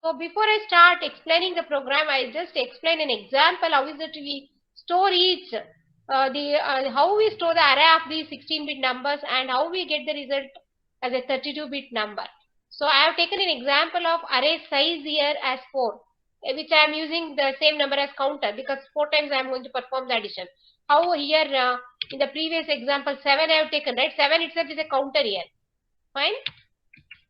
So before I start explaining the program, I just explain an example. How is it we store each how we store the array of these 16-bit numbers and how we get the result as a 32-bit number. So I have taken an example of array size here as 4, which I am using the same number as counter because 4 times I am going to perform the addition. How here in the previous example 7 I have taken, right? 7 itself is a counter here. Fine.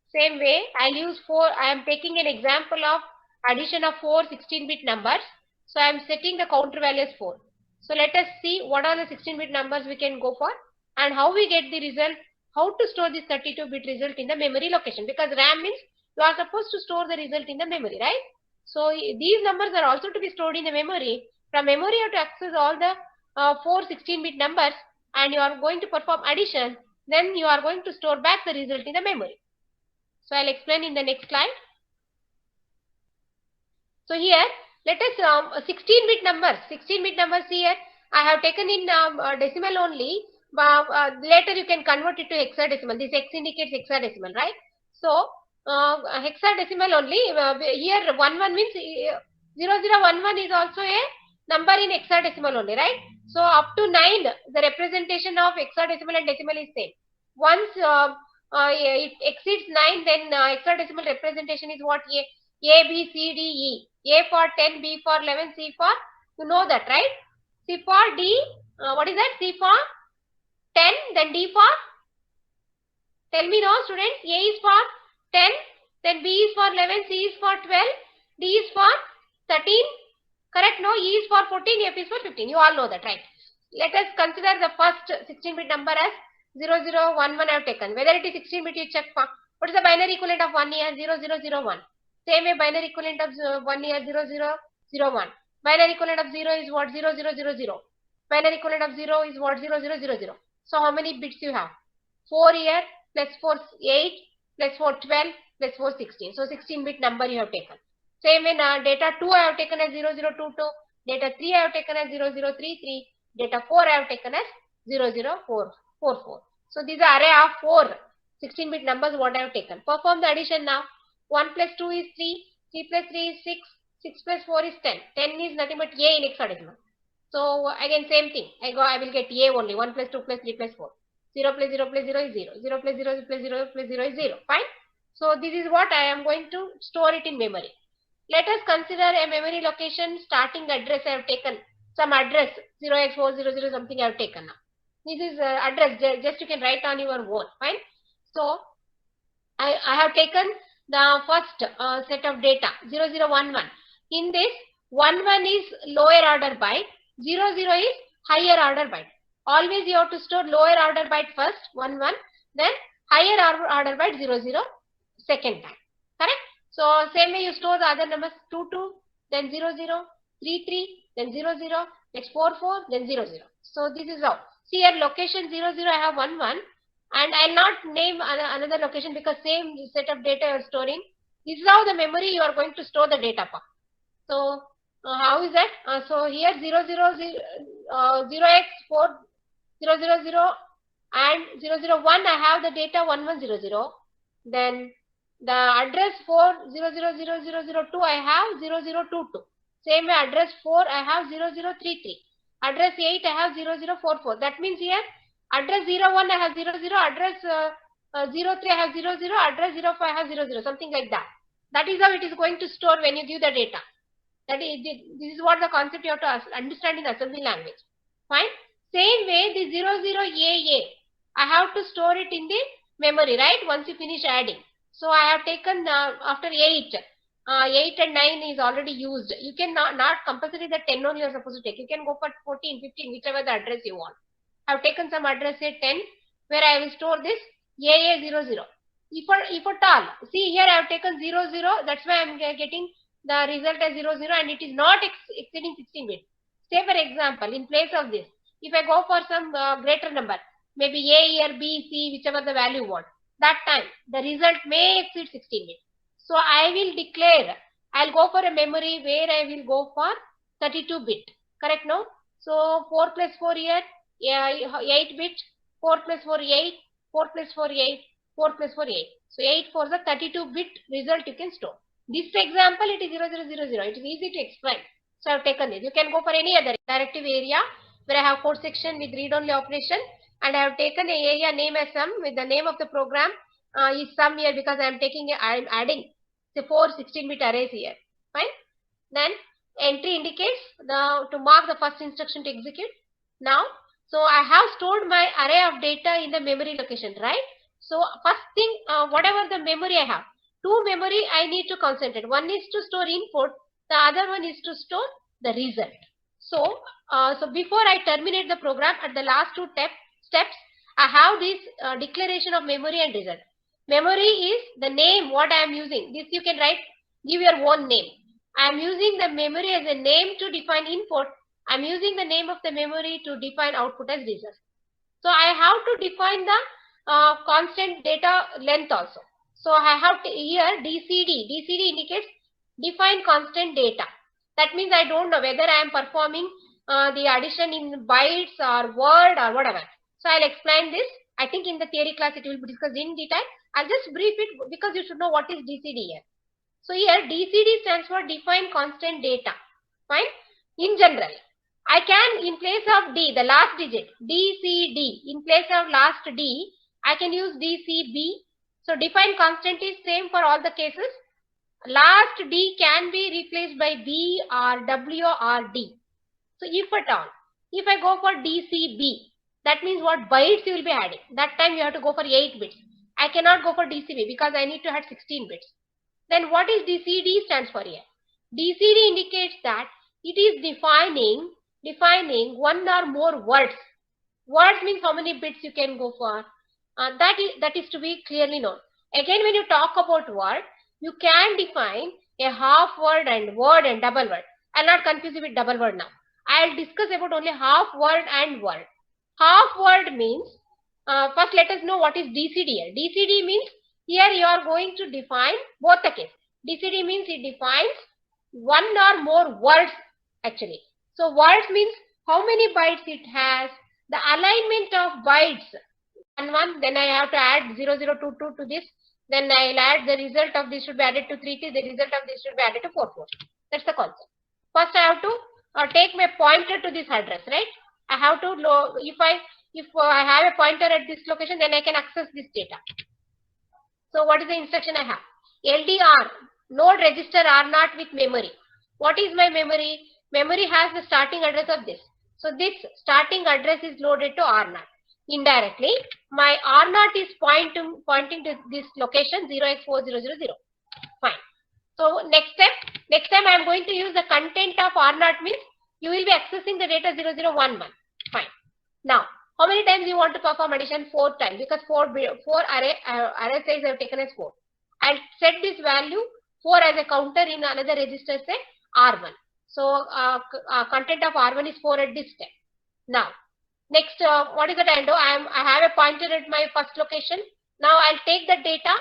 Same way, I'll use 4. I am taking an example of addition of 4 16-bit numbers. So I am setting the counter value as 4. So let us see what are the 16-bit numbers we can go for and how we get the result, how to store this 32-bit result in the memory location. Because RAM means you are supposed to store the result in the memory, right? So these numbers are also to be stored in the memory. From memory you have to access all the 4 16-bit numbers and you are going to perform addition. Then you are going to store back the result in the memory. So I'll explain in the next slide. So here, let us 16-bit numbers. 16-bit numbers here, I have taken in decimal only. Later you can convert it to hexadecimal. This X indicates hexadecimal, right? So hexadecimal only. Here 11 means 0011 is also a number in hexadecimal only, right? So up to 9, the representation of hexadecimal and decimal is same. Once it exceeds 9, then hexadecimal representation is what? A, B, C, D, E. A for 10, B for 11, C for, you know that, right? C for D, what is that? C for 10, then D for, tell me now students, A is for 10, then B is for 11, C is for 12, D is for 13, correct? No, E is for 14, F is for 15. You all know that, right? Let us consider the first 16-bit number as 0011 I have taken. Whether it is 16-bit, you check. What is the binary equivalent of 1 here? 0001. Same way, binary equivalent of 1 here, 0001. Binary equivalent of 0 is what? 0000. Binary equivalent of 0 is what? 0000. So how many bits you have? 4 here, plus 4 8, plus 4 12, plus 4 16. So 16-bit number you have taken. Same way, data 2 I have taken as 0022. Data 3 I have taken as 0033. Data 4 I have taken as 00444. So these are array of 4 16-bit numbers what I have taken. Perform the addition now. 1 plus 2 is 3, 3 plus 3 is 6, 6 plus 4 is 10. 10 is nothing but A in hexadecimal. So again same thing. I will get A only. 1 plus 2 plus 3 plus 4. 0 plus 0 plus 0 is 0. 0 plus 0 plus 0 plus 0 is 0. Fine. So this is what I am going to store it in memory. Let us consider a memory location starting address I have taken. Some address 0x400 something I have taken now. This is address. Just you can write on your own. Fine. So I have taken the first set of data 0011. In this 11 is lower order byte, 00 is higher order byte. Always you have to store lower order byte first 11, then higher order byte 00 second time. Correct? So same way you store the other numbers 22, then 00, 33, then 00, next 44, then 00. So this is how. See here location 00 I have 11. And I'll not name another location because same set of data you are storing. This is how the memory you are going to store the data for. So how is that? So here 0x4 000 and 001 I have the data 1100. Then the address for 000002 I have 0022. Same way address 4 I have 0033. Address 8 I have 0044. That means here address 01 I have 00, address 03 I have 00, address 05 I have 00, something like that. That is how it is going to store when you give the data. That is, this is what the concept you have to understand in assembly language. Fine. Same way the 00AA, I have to store it in the memory, right? Once you finish adding. So I have taken after 8. 8 and 9 is already used. You can not compulsory the 10 only you are supposed to take. You can go for 14, 15, whichever the address you want. I have taken some address say 10 where I will store this AA00. If at all, see here I have taken 00, that's why I am getting the result as 00 and it is not exceeding 16 bits. Say for example, in place of this, if I go for some greater number, maybe A or B, C, whichever the value you want, that time the result may exceed 16 bits. So I will declare, I'll go for a memory where I will go for 32 bit. Correct, no? So 4 plus 4 here, 8 bit, 4 plus 4, 8, 4 plus 4, 8, 4 plus 4, 8. So 8 for the 32 bit result you can store. This example, it is 0, 0, 0, 0. It is easy to explain. So I have taken this. You can go for any other directive area where I have code section with read-only operation, and I have taken a area name as sum with the name of the program is sum here because I am adding the 4 16-bit arrays here. Fine. Then entry indicates to mark the first instruction to execute. Now, so I have stored my array of data in the memory location, right? So first thing, whatever the memory I have, two memory I need to concentrate. One is to store input, the other one is to store the result. So, so before I terminate the program, at the last two steps, I have this declaration of memory and result. Memory is the name what I am using. This you can write, give your own name. I am using the memory as a name to define input. I am using the name of the memory to define output as result. So I have to define the constant data length also. So I have to here DCD. DCD indicates define constant data. That means I don't know whether I am performing the addition in bytes or word or whatever. So I'll explain this. I think in the theory class it will be discussed in detail. I'll just brief it because you should know what is DCD here. So here DCD stands for define constant data. Fine. In general, I can, in place of D, the last digit, DCD, in place of last D, I can use DCB. So define constant is same for all the cases. Last D can be replaced by B or W or D. So if at all, if I go for DCB, that means what bytes you will be adding. That time you have to go for 8 bits. I cannot go for DCB because I need to add 16 bits. Then what is DCD stands for here? DCD indicates that it is defining one or more words. Words means how many bits you can go for. That is to be clearly known. Again, when you talk about word, you can define a half word and double word. I'll not confuse you with double word now. I'll discuss about only half word and word. Half word means, first let us know what is DCD here. DCD means here you are going to define both the case. DCD means it defines one or more words actually. So words means how many bytes it has, the alignment of bytes. 1, then I have to add 0022 to this. Then I'll add the result of this should be added to 3, the result of this should be added to 4. That's the concept. First I have to take my pointer to this address, right? I have to, if I have a pointer at this location, then I can access this data. So what is the instruction I have? LDR, load register R0 with memory. What is my memory? Memory has the starting address of this. So this starting address is loaded to R0. Indirectly, my R0 is pointing to this location 0x4000. Fine. So next time I am going to use the content of R0 means you will be accessing the data 0011. Fine. Now, how many times you want to perform addition? 4 times because 4 array size I have taken as 4. I'll set this value 4 as a counter in another register, say R1. So content of R1 is 4 at this step. Now, next, what is that I do? I have a pointer at my first location. Now I'll take the data.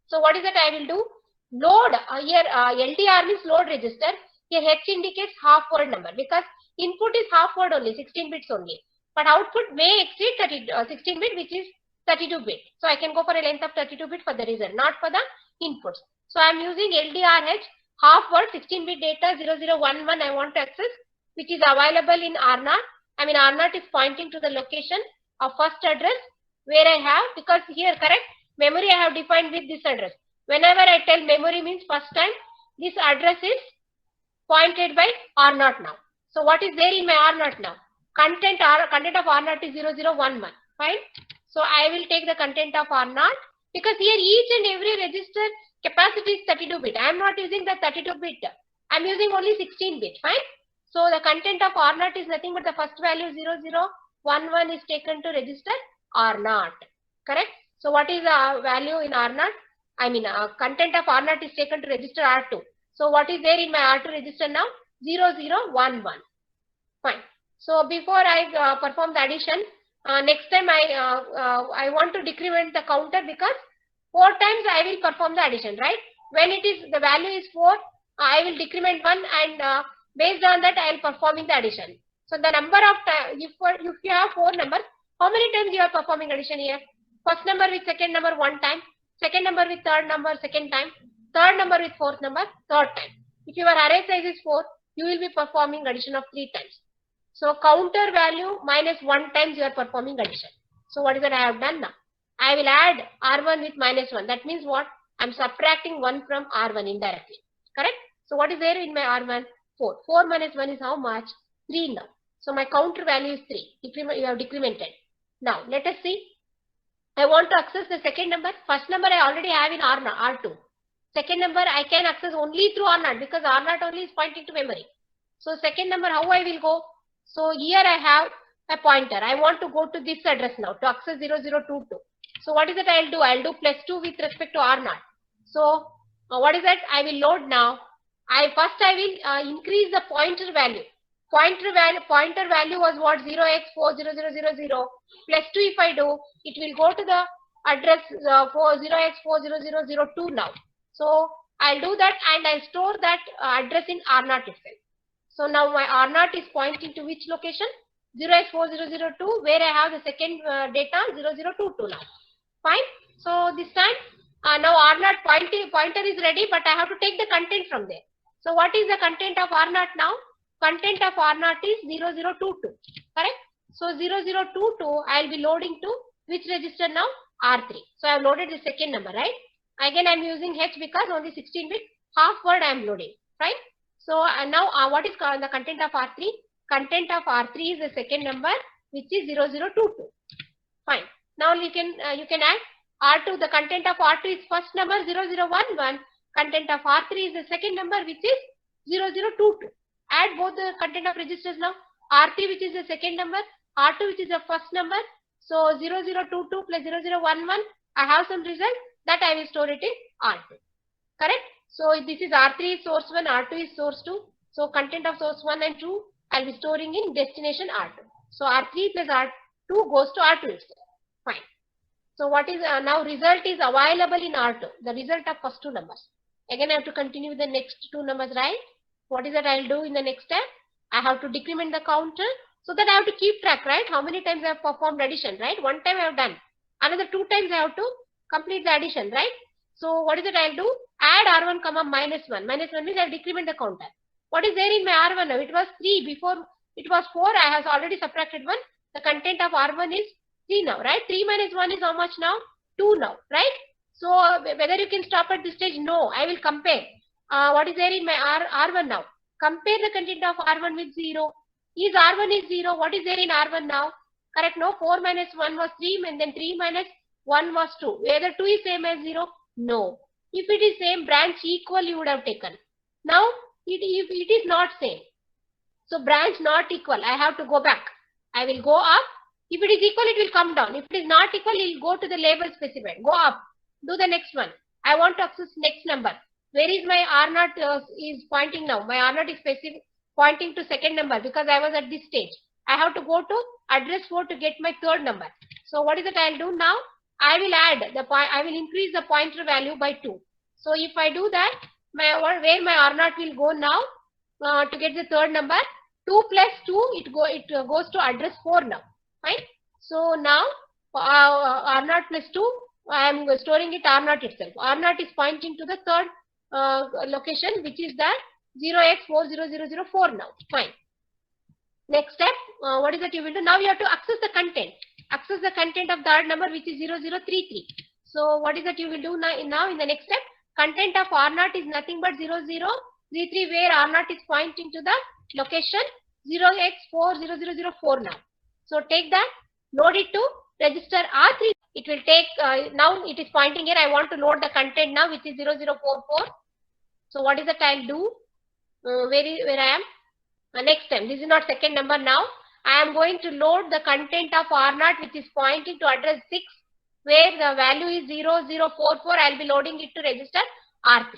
So what is that I will do? Load here LDR means load register. Here H indicates half word number because input is half word only, 16 bits only. But output may exceed 16 bit, which is 32 bit. So I can go for a length of 32 bit for the result, not for the inputs. So I'm using LDRH half word 16 bit data 0011 I want to access, which is available in R0. I mean R0 is pointing to the location of first address where I have, because here correct memory I have defined with this address. Whenever I tell memory means first time, this address is pointed by R0 now. So what is there in my R0 now? Content of R0 is 0011. Fine. So I will take the content of R0 because here each and every register capacity is 32 bit. I am not using the 32 bit. I am using only 16 bit. Fine. So the content of R0 is nothing but the first value 0011 is taken to register R0. Correct. So what is the value in R0? I mean content of R0 is taken to register R2. So what is there in my R2 register now? 0011. Fine. So before I perform the addition, next time I want to decrement the counter because 4 times I will perform the addition, right? When it is the value is 4, I will decrement 1 and based on that I will performing the addition. So the number of times, if you have 4 numbers, how many times you are performing addition here? First number with second number 1 time, second number with third number second time, third number with fourth number, third time. If your array size is 4, you will be performing addition of 3 times. So counter value minus 1 times you are performing addition. So what is that I have done now? I will add R1 with minus 1. That means what? I am subtracting 1 from R1 indirectly. Correct? So what is there in my R1? 4. 4 minus 1 is how much? 3 now. So my counter value is 3. You have decremented. Now let us see. I want to access the second number. First number I already have in R2. Second number I can access only through R0 because R0 only is pointing to memory. So second number, how I will go? So here I have a pointer. I want to go to this address now to access 0022. So what is it I'll do? I'll do +2 with respect to R0. So what is that? I will load now. I will increase the pointer value. Pointer value was what? 0x40000 +2 if I do, it will go to the address for 0x40002 now. So I'll do that and I'll store that address in R0 itself. So now my R0 is pointing to which location? 0x4002, where I have the second data 0022 now. Fine. So this time now R0 pointer is ready, but I have to take the content from there. So what is the content of R0 now? Content of R0 is 0022. Correct? So 0022 I will be loading to which register now? R3. So I have loaded the second number, right? Again I am using H because only 16-bit half word I am loading, right? So now what is the content of R3? Content of R3 is the second number, which is 0022. Fine. Now you can add R2. The content of R2 is first number 0011. Content of R3 is the second number, which is 0022. Add both the content of registers now. R3, which is the second number, R2, which is the first number. So 0022 plus 0011. I have some result that I will store it in R2. Correct? So this is R3 is source 1, R2 is source 2. So content of source 1 and 2 I'll be storing in destination R2. So R3 plus R2 goes to R2 itself. Fine. So what is now result is available in R2. The result of first two numbers. Again I have to continue with the next two numbers, right? What is that I'll do in the next step? I have to decrement the counter so that I have to keep track, right? How many times I have performed addition, right? One time I have done. Another 2 times I have to complete the addition, right? So what is it I'll do? Add R1 comma minus 1. Minus 1 means I'll decrement the counter. What is there in my R1 now? It was 3. Before it was 4. I have already subtracted 1. The content of R1 is 3 now, right? 3 minus 1 is how much now? 2 now, right? So whether you can stop at this stage? No. I will compare. What is there in my R1 now? Compare the content of R1 with 0. Is R1 is 0? What is there in R1 now? Correct? No. 4 minus 1 was 3 and then 3 minus 1 was 2. Whether 2 is same as 0? No. If it is same, branch equal you would have taken. Now, if it is not same. So branch not equal. I have to go back. I will go up. If it is equal, it will come down. If it is not equal, it will go to the label specified. Go up. Do the next one. I want to access next number. Where is my R0 is pointing now? My R0 is specific pointing to second number because I was at this stage. I have to go to address 4 to get my third number. So what is it I'll do now? I will add the I will increase the pointer value by 2. So if I do that, where my R0 will go now to get the third number, 2 plus 2 it goes to address 4 now. Fine. So now R0 plus 2 I am storing it R0 itself. R0 is pointing to the third location, which is that 0x40004 now. Fine. Next step, what is that you will do? Now you have to access the content. Access the content of third number, which is 0033. So what is that you will do now in the next step? Content of R0 is nothing but 0033, where R0 is pointing to the location 0x40004 now. So take that, load it to register R3. It will take, now it is pointing here. I want to load the content now, which is 0044. So what is that I'll do? Where I am? Next time. This is not second number now. I am going to load the content of R0, which is pointing to address 6, where the value is 0044. I will be loading it to register R3.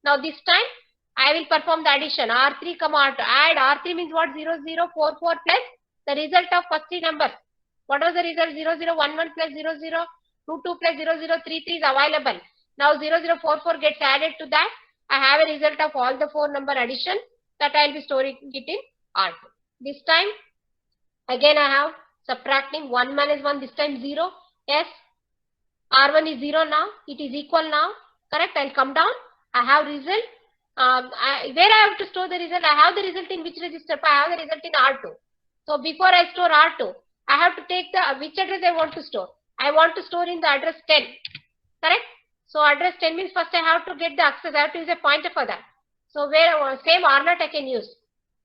Now this time I will perform the addition. R3 comma R2. Add R3 means what? 0044 plus the result of first 3 numbers. What was the result? 0011 plus 0022 plus 0033 is available. Now 0044 gets added to that. I have a result of all the 4 number addition that I will be storing it in R2. This time again I have subtracting 1 minus 1, this time 0. Yes, R1 is 0 now. It is equal now. Correct. I will come down. I have result. Where I have to store the result? I have the result in which register? I have the result in R2. So before I store R2, I have to take the which address I want to store. I want to store in the address 10. Correct? So address 10 means first I have to get the access. I have to use a pointer for that. So where same R0 I can use.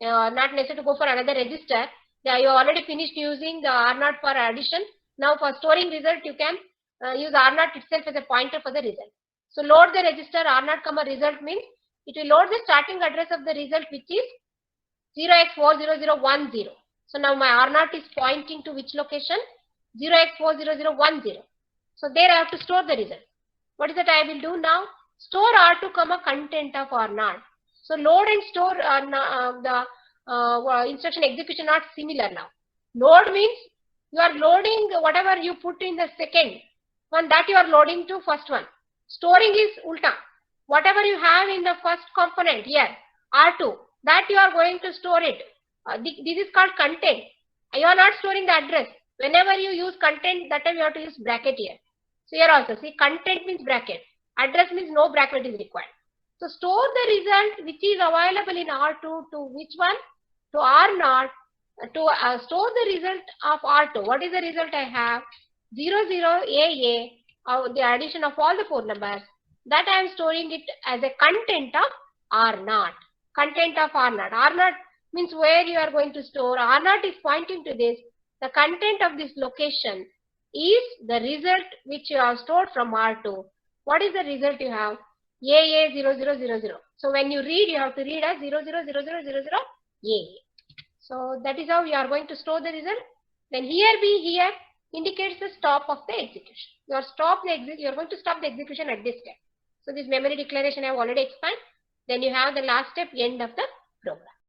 Not necessary to go for another register. You already finished using the R0 for addition. Now for storing result, you can use R0 itself as a pointer for the result. So load the register R0 comma result means it will load the starting address of the result, which is 0x40010. So now my R0 is pointing to which location? 0x40010. So there I have to store the result. What is that I will do now? Store R2 comma content of R0. So load and store the instruction execution are similar now. Load means you are loading whatever you put in the second one, that you are loading to first one. Storing is ulta. Whatever you have in the first component here, R2, that you are going to store it. This is called content. You are not storing the address. Whenever you use content, that time you have to use bracket here. So here also, see, content means bracket. Address means no bracket is required. So store the result which is available in R2 to which one? To R0. To store the result of R2. What is the result I have? 00AA, the addition of all the 4 numbers. That I am storing it as a content of R0. Content of R0. R0 means where you are going to store. R0 is pointing to this. The content of this location is the result which you have stored from R2. What is the result you have? AA0000. So when you read, you have to read as 000000 AA. So that is how you are going to store the result. Then here indicates the stop of the execution. You are going to stop the execution at this step. So this memory declaration I have already explained. Then you have the last step, end of the program.